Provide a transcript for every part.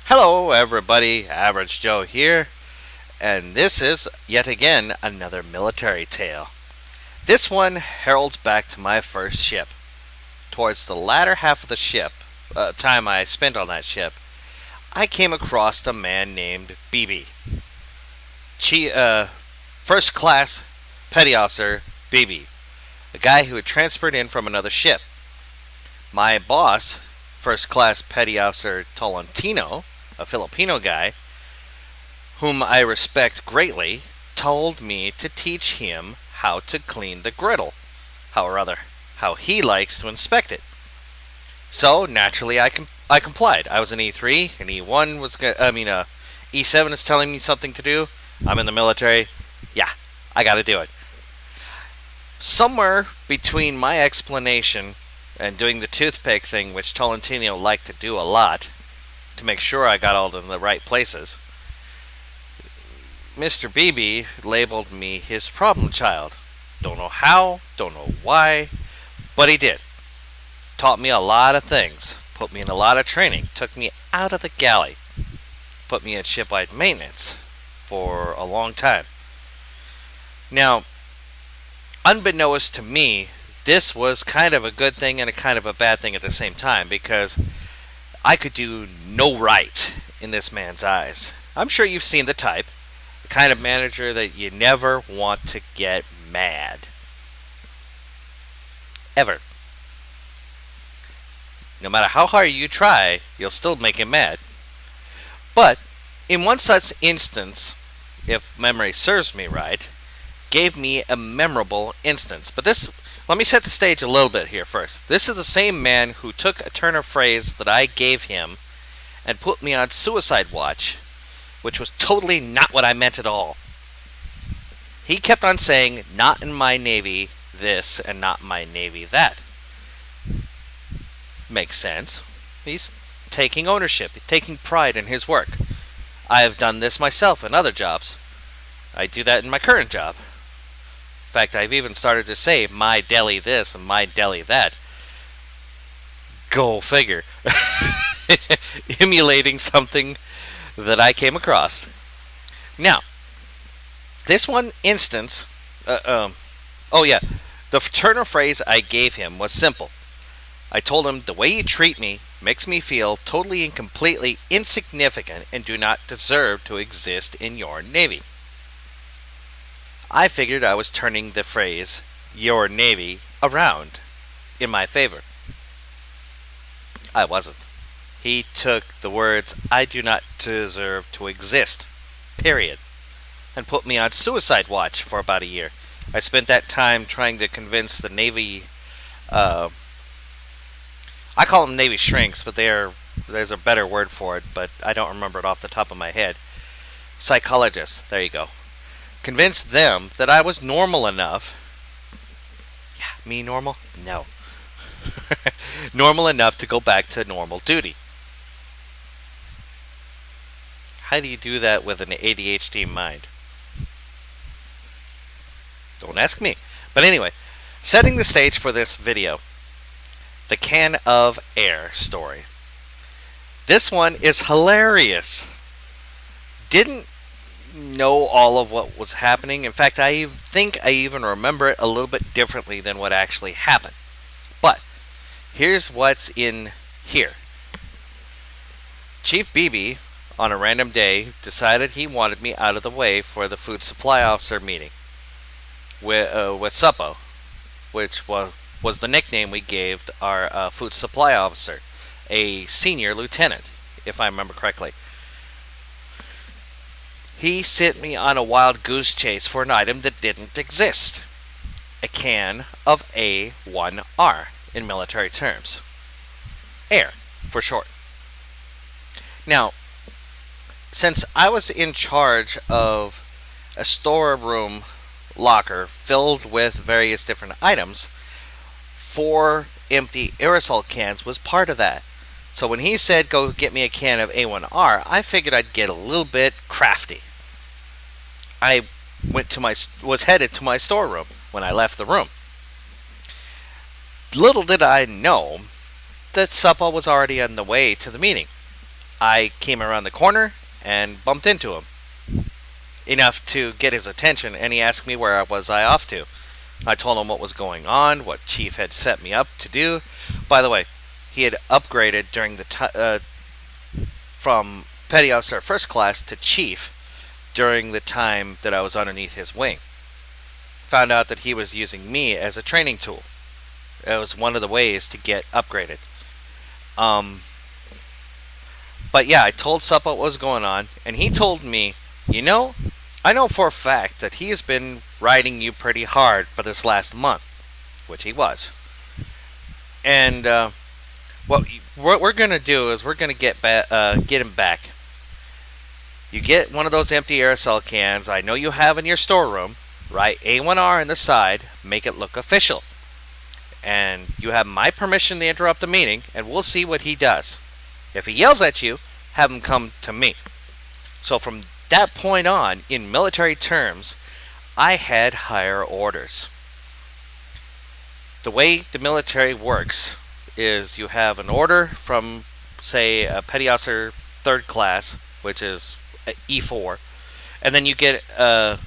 Hello, everybody. Average Joe here, and this is yet again another military tale. This one heralds back to my first ship. Towards the latter half of the ship, time I spent on that ship, I came across a man named BB. First class petty officer BB, a guy who had transferred in from another ship. My boss, first class petty officer Tolentino, a Filipino guy, whom I respect greatly, told me to teach him how to clean the griddle. How he likes to inspect it. So naturally, I complied. I was an E3, and E1 was. E7 is telling me something to do. I'm in the military. Yeah, I got to do it. Somewhere between my explanation and doing the toothpick thing, which Tolentino liked to do a lot, to make sure I got all in the right places, Mr. BB labeled me his problem child. Don't know how, don't know why, but he did. Taught me a lot of things, put me in a lot of training, took me out of the galley, put me in shipwide maintenance for a long time. Now, unbeknownst to me, this was kind of a good thing and a kind of a bad thing at the same time because I could do no right in this man's eyes. I'm sure you've seen the type. The kind of manager that you never want to get mad. Ever. No matter how hard you try, you'll still make him mad. But, in one such instance, if memory serves me right, gave me a memorable instance. But let me set the stage a little bit here first. This is the same man who took a turn of phrase that I gave him and put me on suicide watch, which was totally not what I meant at all. He kept on saying, not in my Navy this and not in my Navy that. Makes sense. He's taking ownership, taking pride in his work. I have done this myself in other jobs. I do that in my current job. In fact, I've even started to say my deli this and my deli that. Go figure. Emulating something that I came across. Now, this one instance, the turn of phrase I gave him was simple. I told him the way you treat me makes me feel totally and completely insignificant and do not deserve to exist in your Navy. I figured I was turning the phrase, your Navy, around in my favor. I wasn't. He took the words, I do not deserve to exist, period, and put me on suicide watch for about a year. I spent that time trying to convince the Navy, I call them Navy shrinks, but there's a better word for it, but I don't remember it off the top of my head. Psychologists, there you go. Convinced them that I was normal enough. Yeah, me normal? No. Normal enough to go back to normal duty. How do you do that with an ADHD mind? Don't ask me. But anyway, setting the stage for this video. The can of air story. This one is hilarious. Didn't know all of what was happening. In fact, I think I even remember it a little bit differently than what actually happened. But here's what's in here. Chief BB, on a random day, decided he wanted me out of the way for the food supply officer meeting with Suppo, which was the nickname we gave our food supply officer, a senior lieutenant, if I remember correctly. He sent me on a wild goose chase for an item that didn't exist. A can of A1R in military terms. Air, for short. Now, since I was in charge of a storeroom locker filled with various different items, 4 empty aerosol cans was part of that. So when he said go get me a can of A1R, I figured I'd get a little bit crafty. I was headed to my storeroom when I left the room. Little did I know that Suppo was already on the way to the meeting. I came around the corner and bumped into him. Enough to get his attention, and he asked me where was I off to. I told him what was going on, what Chief had set me up to do. By the way, he had upgraded during the from Petty Officer First Class to Chief during the time that I was underneath his wing. Found out that he was using me as a training tool. It was one of the ways to get upgraded. But yeah, I told Suppa what was going on, and he told me, I know for a fact that he has been riding you pretty hard for this last month, which he was. And what we're going to do is we're going to get him back. You get one of those empty aerosol cans I know you have in your storeroom, write A1R on the side, make it look official. And you have my permission to interrupt the meeting, and we'll see what he does. If he yells at you, have him come to me. So from that point on, in military terms, I had higher orders. The way the military works is you have an order from, say, a Petty Officer 3rd Class, which is E4, and then you get an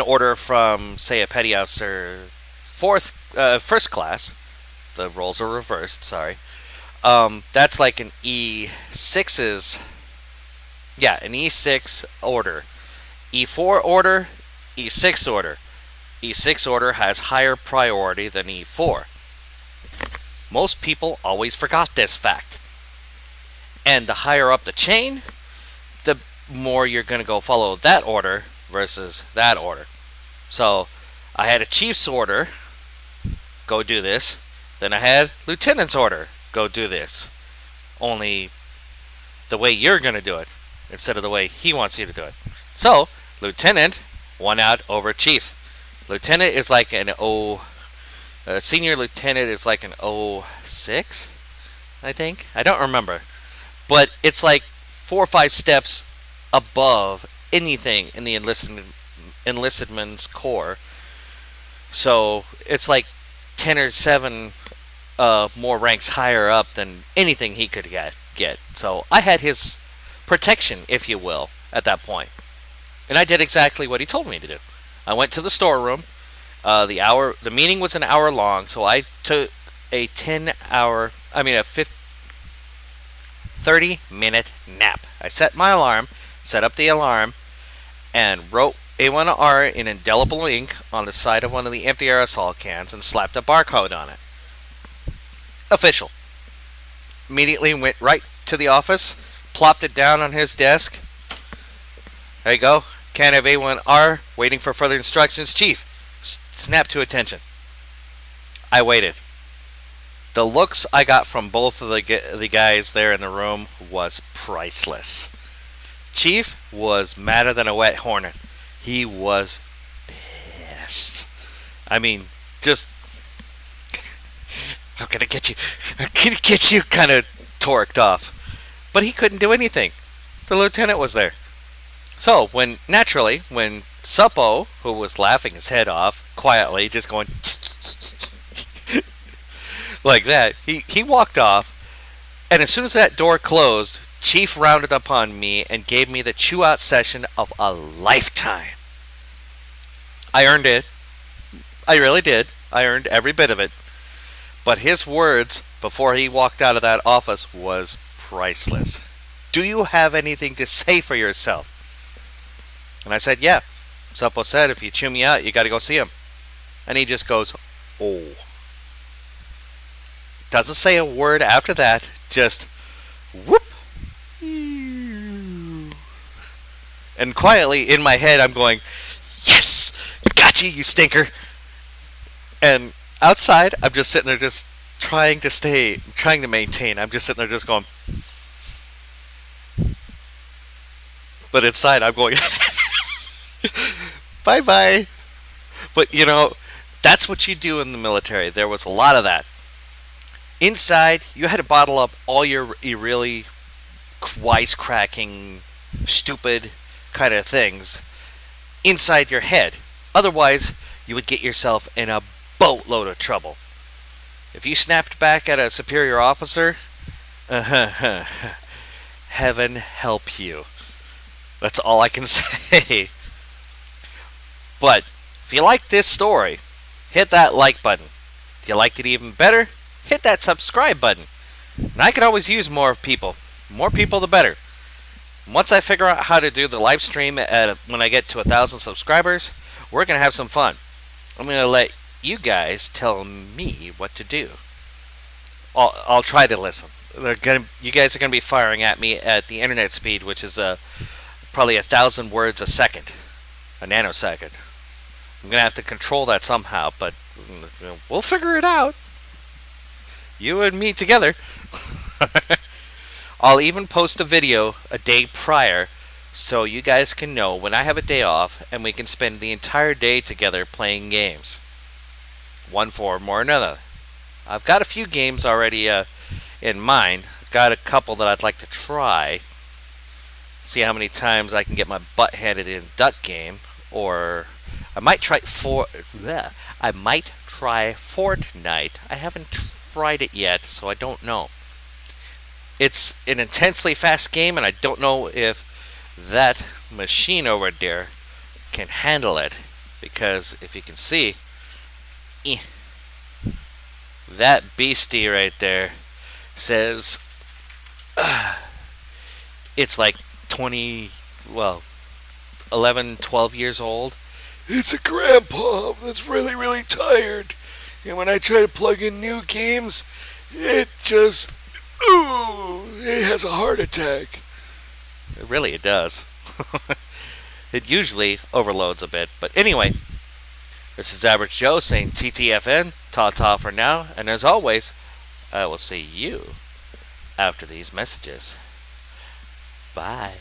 order from, say, a Petty Officer 1st Class. The roles are reversed, sorry. That's like an E6's... Yeah, an E6 order. E4 order, E6 order. E6 order has higher priority than E4. Most people always forgot this fact. And the higher up the chain, the more you're going to go follow that order versus that order. So, I had a chief's order, go do this. Then I had lieutenant's order, go do this. Only the way you're going to do it, instead of the way he wants you to do it. So, lieutenant won out over chief. Lieutenant is like an senior lieutenant is like an 06, I think. I don't remember. But it's like 4 or 5 steps above anything in the enlistedman's corps. So, it's like 10 or 7 more ranks higher up than anything he could get. So, I had his protection, if you will, at that point. And I did exactly what he told me to do. I went to the storeroom. The meeting was an hour long, so I took a 30-minute nap. I set my alarm, set up the alarm, and wrote A1R in indelible ink on the side of one of the empty aerosol cans and slapped a barcode on it. Official. Immediately went right to the office, plopped it down on his desk. There you go. Can have A1R, waiting for further instructions. Chief, snap to attention. I waited. The looks I got from both of the guys there in the room was priceless. Chief was madder than a wet hornet. He was pissed. I mean, just, I'm gonna get you kind of torqued off. But he couldn't do anything. The lieutenant was there. So, when Suppo, who was laughing his head off, quietly, just going like that, he walked off, and as soon as that door closed, Chief rounded upon me and gave me the chew-out session of a lifetime. I earned it. I really did. I earned every bit of it. But his words before he walked out of that office was priceless. Do you have anything to say for yourself? And I said, yeah. Suppo said, if you chew me out, you got to go see him. And he just goes, oh. Doesn't say a word after that, just whoop. And quietly in my head, I'm going, yes, got you stinker. And outside, I'm just sitting there just trying to maintain. I'm just sitting there just going. But inside, I'm going, bye-bye. But, that's what you do in the military. There was a lot of that. Inside, you had to bottle up all your really wisecracking, stupid kind of things inside your head. Otherwise, you would get yourself in a boatload of trouble. If you snapped back at a superior officer, heaven help you. That's all I can say. But if you like this story, hit that like button. If you liked it even better, hit that subscribe button. And I could always use more people. More people, the better. Once I figure out how to do the live stream when I get to 1,000 subscribers, we're going to have some fun. I'm going to let you guys tell me what to do. I'll try to listen. You guys are going to be firing at me at the internet speed, which is probably 1,000 words a second, a nanosecond. I'm going to have to control that somehow, but we'll figure it out. You and me together. I'll even post a video a day prior so you guys can know when I have a day off and we can spend the entire day together playing games. One form or another. I've got a few games already in mind. I've got a couple that I'd like to try. See how many times I can get my butt handed in Duck Game. Or I might try Fortnite. I haven't tried it yet, so I don't know. It's an intensely fast game, and I don't know if that machine over there can handle it. Because if you can see, that beastie right there says it's like 11, 12 years old. It's a grandpa that's really, really tired. And when I try to plug in new games, it just, it has a heart attack. It does. It usually overloads a bit. But anyway, this is Average Joe saying TTFN, ta-ta for now. And as always, I will see you after these messages. Bye.